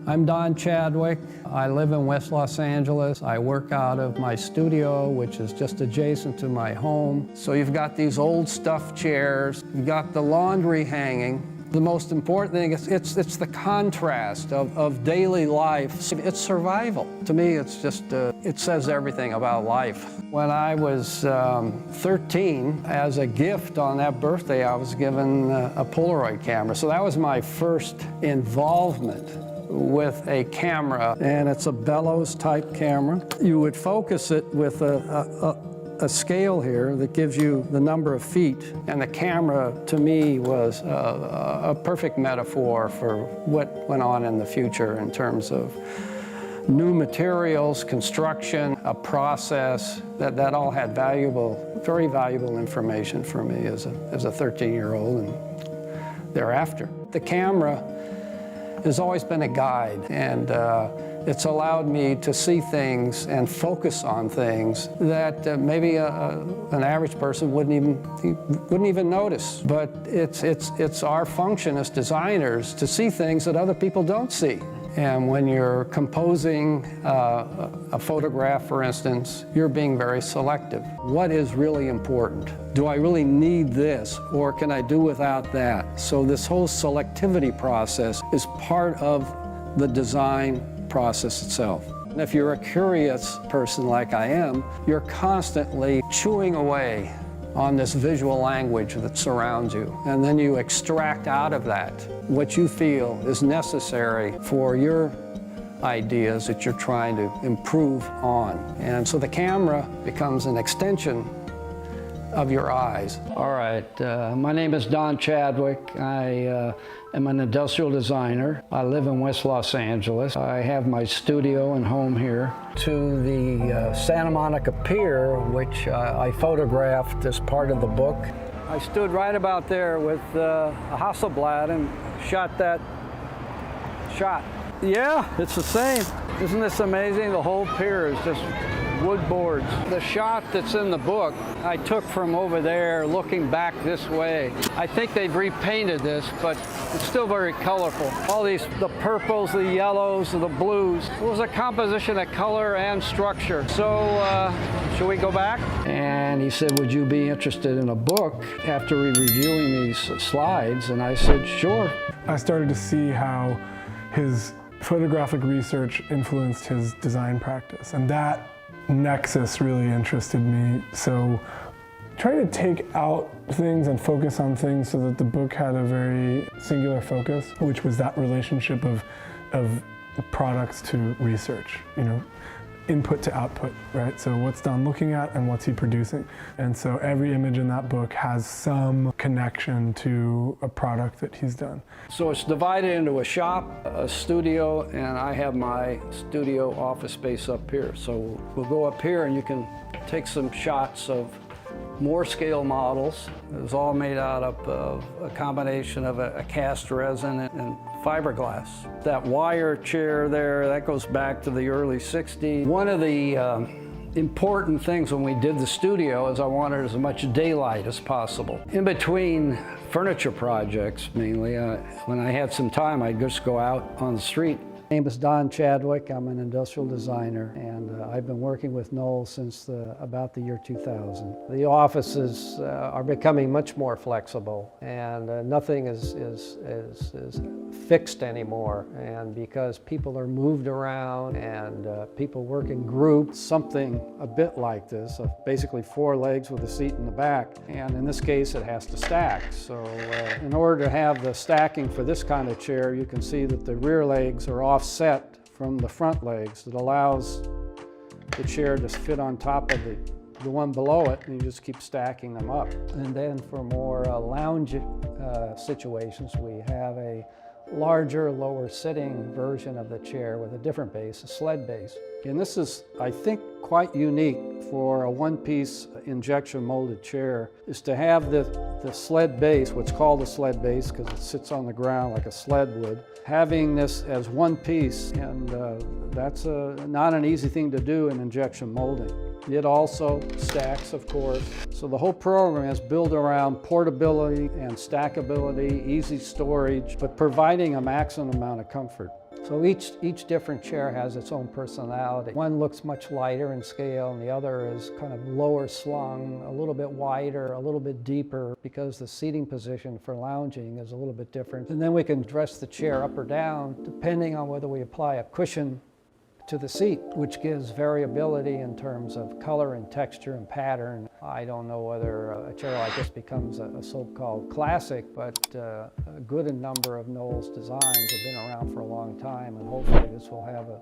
I'm Don Chadwick. I live in West Los Angeles. I work out of my studio, which is just adjacent to my home. So you've got these old stuffed chairs, you've got the laundry hanging. The most important thing is it's the contrast of daily life. It's survival. To me, it's just, it says everything about life. When I was 13, as a gift on that birthday, I was given a Polaroid camera. So that was my first involvement with a camera, and it's a bellows type camera. You would focus it with a scale here that gives you the number of feet, and the camera to me was a perfect metaphor for what went on in the future in terms of new materials, construction, a process that all had very valuable information for me as a 13-year-old and thereafter. The camera has always been a guide, and it's allowed me to see things and focus on things that maybe an average person wouldn't even notice. But it's our function as designers to see things that other people don't see. And when you're composing a photograph, for instance, you're being very selective. What is really important? Do I really need this, or can I do without that? So this whole selectivity process is part of the design process itself. And if you're a curious person like I am, you're constantly chewing away on this visual language that surrounds you. And then you extract out of that what you feel is necessary for your ideas that you're trying to improve on. And so the camera becomes an extension of your eyes. All right, my name is Don Chadwick. I am an industrial designer. I live in West Los Angeles. I have my studio and home here. To the Santa Monica Pier, which I photographed as part of the book. I stood right about there with a Hasselblad and shot that shot. Yeah, it's the same. Isn't this amazing? The whole pier is just wood boards. The shot that's in the book, I took from over there looking back this way. I think they've repainted this, but it's still very colorful. All these, the purples, the yellows, the blues. It was a composition of color and structure. So, should we go back? And he said, would you be interested in a book after reviewing these slides? And I said, sure. I started to see how his photographic research influenced his design practice, and that nexus really interested me. So trying to take out things and focus on things so that the book had a very singular focus, which was that relationship of products to research, you know, input to output, right? So what's Don looking at and what's he producing? And so every image in that book has some connection to a product that he's done. So it's divided into a shop, a studio, and I have my studio office space up here. So we'll go up here and you can take some shots of more scale models. It was all made out of a combination of a cast resin and fiberglass. That wire chair there, that goes back to the early 60s. One of the important things when we did the studio is I wanted as much daylight as possible. In between furniture projects, mainly, when I had some time, I'd just go out on the street. My name is Don Chadwick. I'm an industrial designer, and I've been working with Knoll since about the year 2000. The offices are becoming much more flexible, and nothing is fixed anymore. And because people are moved around and people work in groups, something a bit like this, basically 4 legs with a seat in the back, and in this case it has to stack. So in order to have the stacking for this kind of chair, you can see that the rear legs are offset from the front legs. That allows the chair to fit on top of the one below it, and you just keep stacking them up. And then for more lounge situations, we have a larger, lower sitting version of the chair with a different base, a sled base. And this is, I think, quite unique for a one-piece injection molded chair, is to have the sled base, what's called a sled base because it sits on the ground like a sled would, having this as one piece, and that's not an easy thing to do in injection molding. It also stacks, of course. So the whole program is built around portability and stackability, easy storage, but providing a maximum amount of comfort. So each different chair has its own personality. One looks much lighter in scale, and the other is kind of lower slung, a little bit wider, a little bit deeper, because the seating position for lounging is a little bit different. And then we can dress the chair up or down depending on whether we apply a cushion to the seat, which gives variability in terms of color and texture and pattern. I don't know whether a chair like this becomes a so-called classic, but a good number of Knoll's designs have been around for a long time, and hopefully this will have a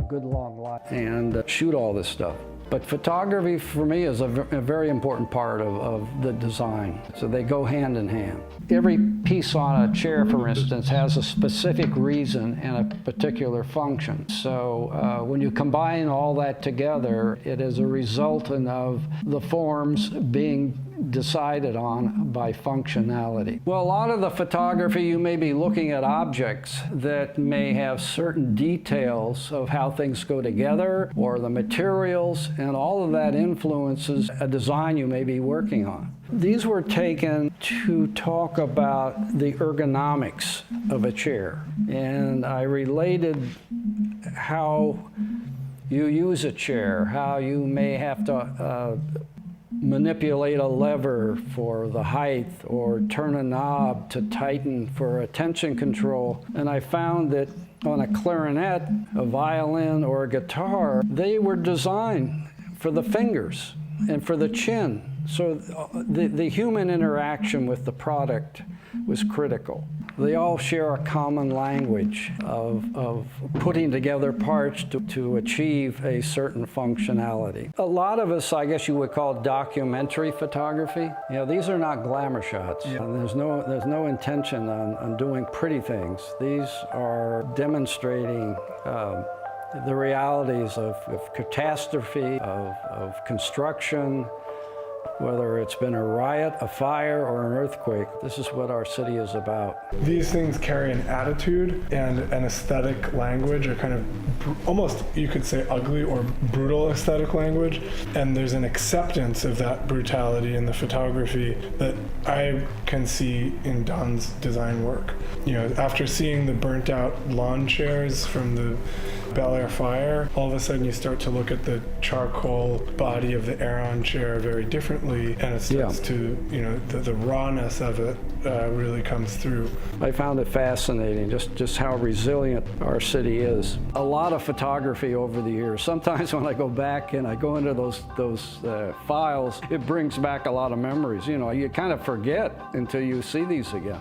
good long life. And shoot all this stuff. But photography for me is a very important part of the design. So they go hand in hand. Every piece on a chair, for instance, has a specific reason and a particular function. So when you combine all that together, it is a resultant of the forms being decided on by functionality. Well, a lot of the photography, you may be looking at objects that may have certain details of how things go together or the materials, and all of that influences a design you may be working on. These were taken to talk about the ergonomics of a chair, and I related how you use a chair, how you may have to manipulate a lever for the height or turn a knob to tighten for a tension control. And I found that on a clarinet, a violin, or a guitar, they were designed for the fingers and for the chin. So the human interaction with the product was critical. They all share a common language of putting together parts to achieve a certain functionality. A lot of us, I guess you would call documentary photography. You know, these are not glamour shots. Yeah. And there's no intention on doing pretty things. These are demonstrating the realities of catastrophe, of construction, whether it's been a riot, a fire, or an earthquake. This is what our city is about. These things carry an attitude and an aesthetic language, or kind of almost, you could say, ugly or brutal aesthetic language. And there's an acceptance of that brutality in the photography that I can see in Don's design work. You know, after seeing the burnt out lawn chairs from the Bel Air fire, all of a sudden you start to look at the charcoal body of the Aeron chair very differently, and it starts to, you know, the rawness of it really comes through. I found it fascinating, just how resilient our city is. A lot of photography over the years. Sometimes when I go back and I go into those files, it brings back a lot of memories. You know, you kind of forget until you see these again.